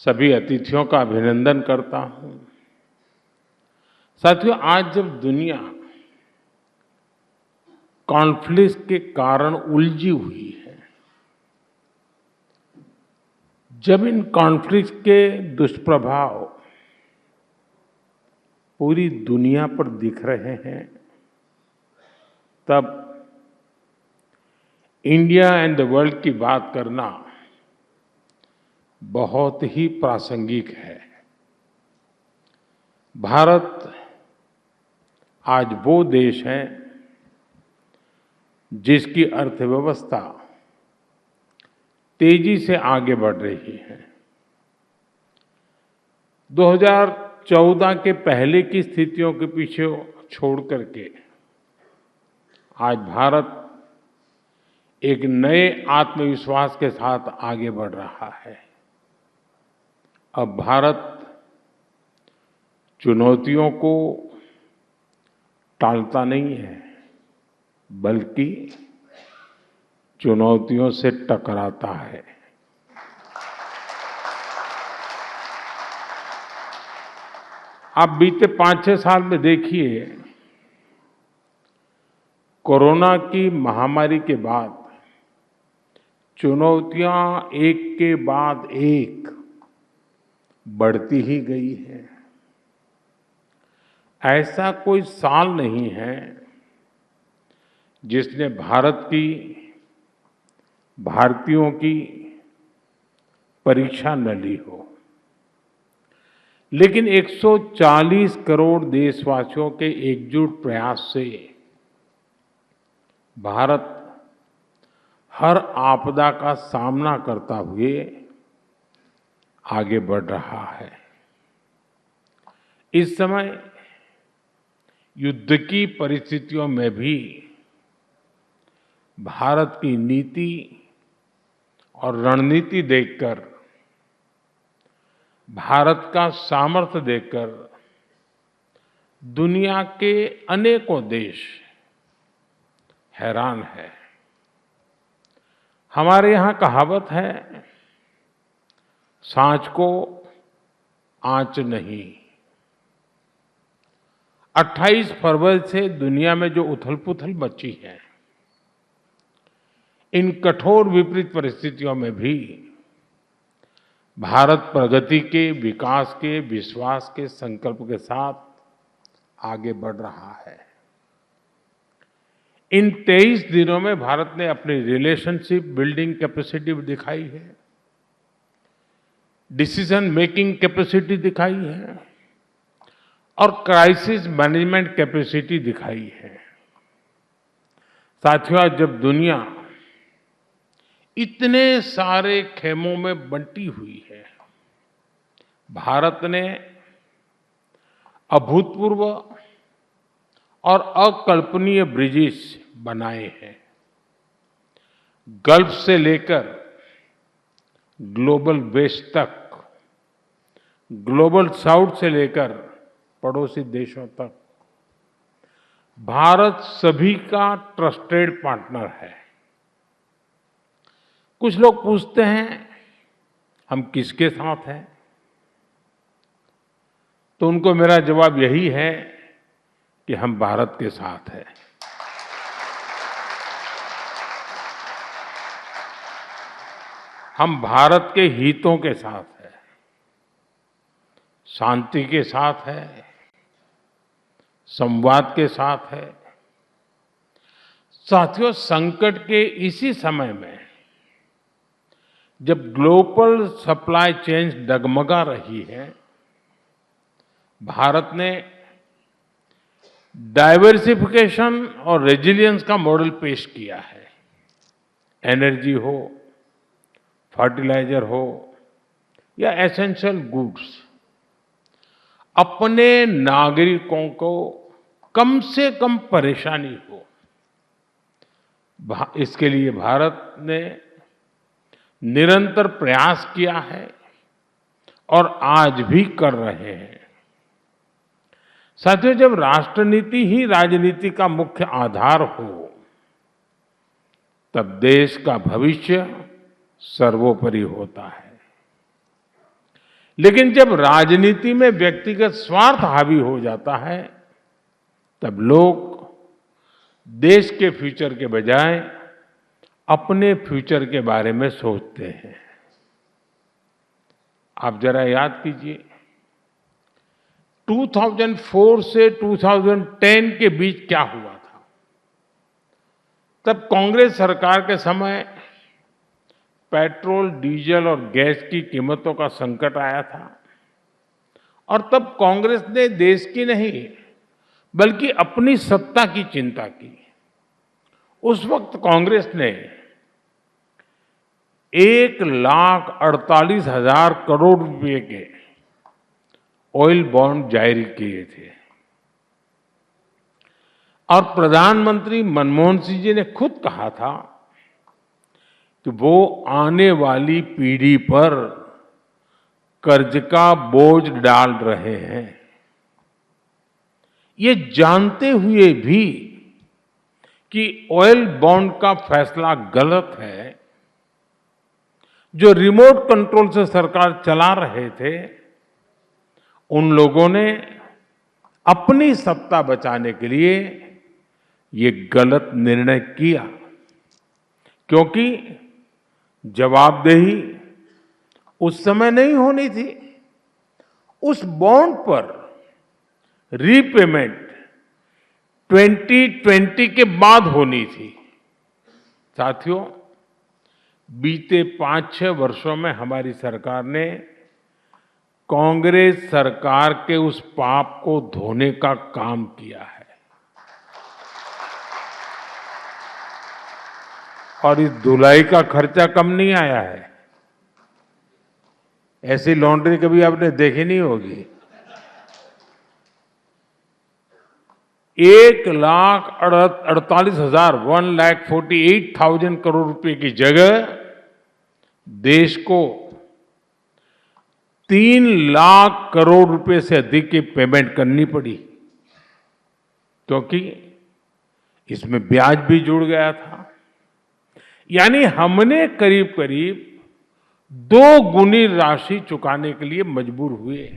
सभी अतिथियों का अभिनंदन करता हूं। साथियों, आज जब दुनिया कॉन्फ्लिक्ट के कारण उलझी हुई है, जब इन कॉन्फ्लिक्ट के दुष्प्रभाव पूरी दुनिया पर दिख रहे हैं, तब इंडिया एंड द वर्ल्ड की बात करना बहुत ही प्रासंगिक है। भारत आज वो देश है जिसकी अर्थव्यवस्था तेजी से आगे बढ़ रही है। 2014 के पहले की स्थितियों के पीछे छोड़ करके आज भारत एक नए आत्मविश्वास के साथ आगे बढ़ रहा है। अब भारत चुनौतियों को टालता नहीं है, बल्कि चुनौतियों से टकराता है। आप बीते 5-6 साल में देखिए, कोरोना की महामारी के बाद चुनौतियां एक के बाद एक बढ़ती ही गई है। ऐसा कोई साल नहीं है जिसने भारतीयों की परीक्षा न ली हो। लेकिन 140 करोड़ देशवासियों के एकजुट प्रयास से भारत हर आपदा का सामना करता हुए आगे बढ़ रहा है। इस समय युद्ध की परिस्थितियों में भी भारत की नीति और रणनीति देखकर, भारत का सामर्थ्य देखकर दुनिया के अनेकों देश हैरान है। हमारे यहाँ कहावत है, सांच को आंच नहीं। 28 फरवरी से दुनिया में जो उथल-पुथल मची है, इन कठोर विपरीत परिस्थितियों में भी भारत प्रगति के, विकास के, विश्वास के संकल्प के साथ आगे बढ़ रहा है। इन 23 दिनों में भारत ने अपनी रिलेशनशिप बिल्डिंग कैपेसिटी दिखाई है, डिसीजन मेकिंग कैपेसिटी दिखाई है और क्राइसिस मैनेजमेंट कैपेसिटी दिखाई है। साथियों, जब दुनिया इतने सारे खेमों में बंटी हुई है, भारत ने अभूतपूर्व और अकल्पनीय ब्रिजेस बनाए हैं। गल्फ से लेकर ग्लोबल वेस्ट तक, ग्लोबल साउथ से लेकर पड़ोसी देशों तक भारत सभी का ट्रस्टेड पार्टनर है। कुछ लोग पूछते हैं, हम किसके साथ हैं? तो उनको मेरा जवाब यही है कि हम भारत के साथ हैं। हम भारत के हितों के साथ हैं, शांति के साथ हैं, संवाद के साथ है। साथियों, संकट के इसी समय में जब ग्लोबल सप्लाई चेन डगमगा रही है, भारत ने डाइवर्सिफिकेशन और रेजिलियंस का मॉडल पेश किया है। एनर्जी हो, फर्टिलाइजर हो या एसेंशियल गुड्स, अपने नागरिकों को कम से कम परेशानी हो, इसके लिए भारत ने निरंतर प्रयास किया है और आज भी कर रहे हैं। साथियों, जब राष्ट्रनीति ही राजनीति का मुख्य आधार हो, तब देश का भविष्य सर्वोपरि होता है। लेकिन जब राजनीति में व्यक्तिगत स्वार्थ हावी हो जाता है, तब लोग देश के फ्यूचर के बजाय अपने फ्यूचर के बारे में सोचते हैं। आप जरा याद कीजिए, 2004 से 2010 के बीच क्या हुआ था। तब कांग्रेस सरकार के समय पेट्रोल, डीजल और गैस की कीमतों का संकट आया था और तब कांग्रेस ने देश की नहीं बल्कि अपनी सत्ता की चिंता की। उस वक्त कांग्रेस ने 1,48,000 करोड़ रुपए के ऑयल बॉन्ड जारी किए थे और प्रधानमंत्री मनमोहन सिंह जी ने खुद कहा था कि वो आने वाली पीढ़ी पर कर्ज का बोझ डाल रहे हैं। ये जानते हुए भी कि ऑयल बॉन्ड का फैसला गलत है, जो रिमोट कंट्रोल से सरकार चला रहे थे, उन लोगों ने अपनी सत्ता बचाने के लिए ये गलत निर्णय किया, क्योंकि जवाबदेही उस समय नहीं होनी थी। उस बॉन्ड पर रीपेमेंट 2020 के बाद होनी थी। साथियों, बीते 5-6 वर्षों में हमारी सरकार ने कांग्रेस सरकार के उस पाप को धोने का काम किया है और इस धुलाई का खर्चा कम नहीं आया है। ऐसी लॉन्ड्री कभी आपने देखी नहीं होगी। 1,48,000 करोड़ रुपए की जगह देश को 3 लाख करोड़ रुपए से अधिक की पेमेंट करनी पड़ी, क्योंकि इसमें ब्याज भी जुड़ गया था। यानी हमने करीब करीब 2 गुनी राशि चुकाने के लिए मजबूर हुए।